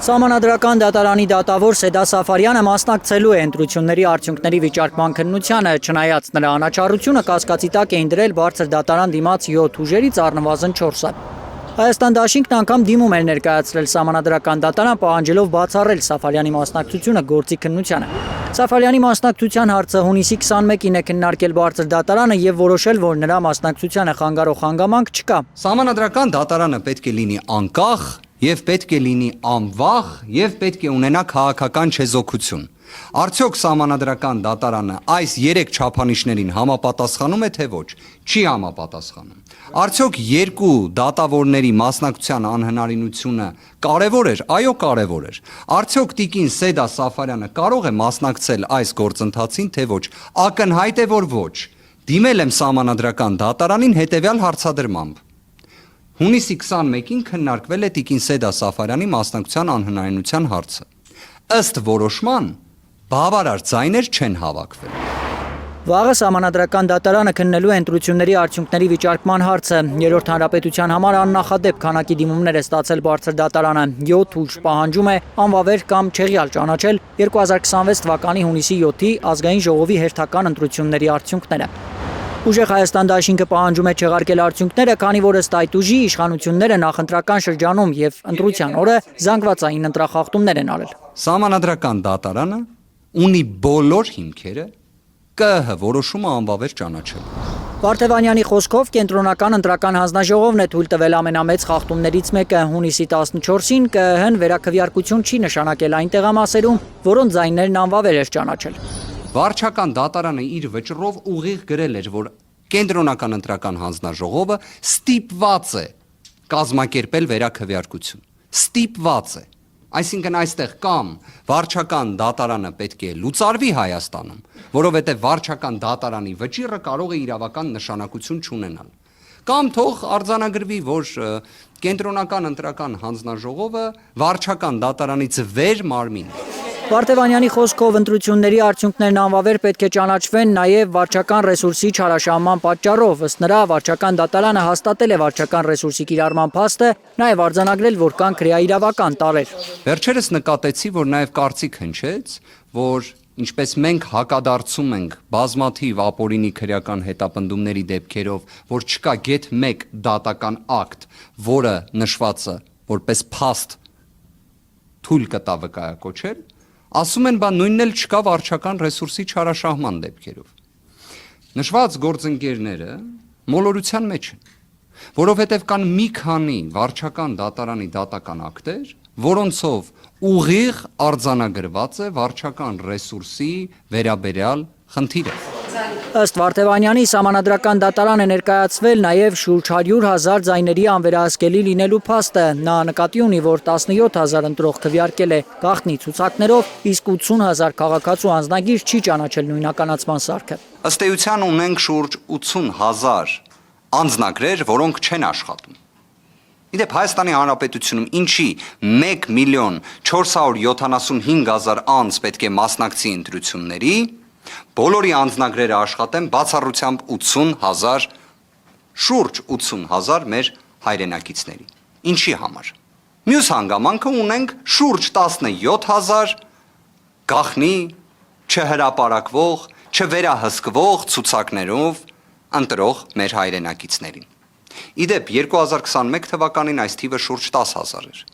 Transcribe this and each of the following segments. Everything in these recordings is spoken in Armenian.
Սահմանադրական դատարանի դատավոր Սեդա Սաֆարյանը մասնակցելու է ընտրությունների արդյունքների վիճարկման քննությանը, չնայած նրա անաչառությունը կասկածի տակ էին դրել բարձր դատարան դիմաց 7 ուժերից առնվազն 4-ը։ Հայաստան դաշինքն անգամ դիմում էր ներկայացրել Սահմանադրական դատարան, պահանջելով բացառել Սաֆարյանի մասնակցությունը գործի քննությանը։ Սաֆարյանի մասնակցության հարցը հունիսի 21-ին է քննարկել բարձր դատարանը եւ որոշել, որ նրա մասնակցությանը խանգարող հանգամանք չկա։ Սահմանադրական դատարանը պետք է լինի անկախ եւ պետք է լինի անվախ եւ պետք է ունենա քաղաքական չեզոքություն։ Արդյոք Սահմանադրական դատարանը այս 3 չափանիշներին համապատասխանում է թե ոչ։ Չի համապատասխանում։ Արդյոք երկու դատավորների մասնակցության անհնարինությունը կարևոր էր։ Այո, կարևոր էր։ Արդյոք տիկին Սեդա Սաֆարյանը կարող է մասնակցել այս գործընթացին թե ոչ։ Ակնհայտ է, որ ոչ։ Դիմել եմ Սահմանադրական դատարանին հետեւյալ հարցադրմամբ։ Հունիսի 21-ին քննարկվել է տիկին Սեդա Սաֆարյանի մասնակցության անհնարինության հարցը։ Ըստ որոշման բավարար ձայներ չեն հավաքվել։ Վաղը Սահմանադրական դատարանը քննելու է ընտրությունների արդյունքների վիճարկման հարցը։ Երրորդ հանրապետության համար աննախադեպ քանակի դիմումներ է ստացել բարձր դատարանը։ 7 ուժ պահանջում է անվավեր կամ չեղյալ ճանաչել 2026 թվականի հունիսի 7-ի ազգային ժողովի հերթական ընտրությունների արդյունքները։ Ուժեղ Հայաստան դաշինքը պահանջում է չեղարկել արդյունքները, քանի որ ըստ այդ ուժի իշխանությունները նախընտրական շրջանում եւ ընտրության օրը զանգվածային ընտրախախտումներ են արել։ Սահմանադրական դատարանը ունի բոլոր հիմքերը ԿԸՀ որոշումը անվավեր ճանաչել։ Վարդևանյանի խոսքով կենտրոնական ընտրական հանձնաժողովն է թույլ տվել ամենամեծ խախտումներից մեկը։ Հունիսի 14-ին ԿԸՀ-ն վերաքվեարկություն չի նշանակել այն տեղամասերում, որոնց ձայներն անվավեր էր ճանաչել։ Վարչական դատարանը իր վճռով ուղիղ գրել էր, որ կենտրոնական ընտրական հանձնաժողովը ստիպված է կազմակերպել վերաքվեարկություն։ Ստիպված է։ Այսինքն այստեղ կամ վարչական դատարանը պետք է լուծարվի Հայաստանում, որովհետև վարչական դատարանի վճիռը կարող է իրավական նշանակություն չունենալ։ Կամ թող արձանագրվի, որ կենտրոնական ընտրական հանձնաժողովը վարչական դատարանից վեր մարմին է։ Վարդևանյանի խոսքով ընտրությունների արդյունքներն անվավեր պետք է ճանաչվեն նաև վարչական ռեսուրսի չարաշահման պատճառով։ Ըստ նրա, վարչական դատարանը հաստատել է վարչական ռեսուրսի կիրառման փաստը, նաև արձանագրել, որ կան քրեաիրավական տարրեր։ Վերջերս նկատեցի, որ նաև կարծիք հնչեց, որ ինչպես մենք հակադարձում ենք բազմաթիվ ապօրինի քրեական հետապնդումների դեպքերով, որ չկա գեթ 1 դատական ակտ, որը նշվածը որպես փաստ թույլ կտա վկայակոչել, ասում են, բան նույնն էլ չկա վարչական ռեսուրսի չարաշահման դեպքերով։ Նշված գործընկերները մոլորության մեջ են, որովհետև կան մի քանի վարչական դատարանի դատական ակտեր, որոնցով ուղիղ արձանագրված է վարչական ռեսուրսի վերաբերյալ խնդիրը։ Ըստ Վարդևանյանի, Սահմանադրական դատարան է ներկայացվել նաև շուրջ 100,000 ձայների անվերահսկելի լինելու փաստը։ Նա նկատի ունի, որ 17,000 ընտրող քվեարկել է գաղտնի ցուցակներով, իսկ 80,000 քաղաքացու անձնագիր չի ճանաչել նույնականացման սարքը։ Ըստ էության ունենք շուրջ 80,000 անձնագրեր, որոնք չեն աշխատում։ Իդեպ Հայաստանի Հանրապետությունում ինչի 1,475,000 անձ պետք է մասնակցի ընտրությունների, բոլորի անձնագրերը աշխատեն բացառությամբ 80,000, շուրջ 80,000 մեր հայրենակիցների։ Ինչի համար։ Մյուս հանգամանքը ունենք շուրջ 17,000 գաղտնի, չհրապարակվող, չվերահսկվող ցուցակներով ընտրող մեր հայրենակիցներին։ Իդեպ 2021 թվականին այս թիվը շուրջ 10,000 էր։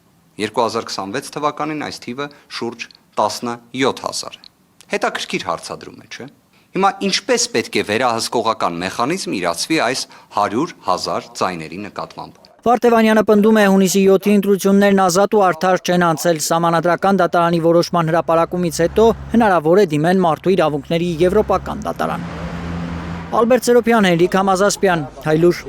2026 թվականին այս թիվը շուրջ 17,000 է։ Հետաքրքիր հարցադրում է, չէ՞։ Հիմա ինչպես պետք է վերահսկողական մեխանիզմ իրացվի այս 100,000 ձայների նկատմամբ։ Վարդևանյանը պնդում է, հունիսի 7-ի ընտրություններն ազատ ու արդար չեն անցել։ Սահմանադրական դատարանի որոշման հրապարակումից հետո հնարավոր է դիմեն մարդու իրավունքների եվրոպական դատարան։ Ալբերտ Սերոբյան, Հենրիկ Համազասպյան, Հայլուր։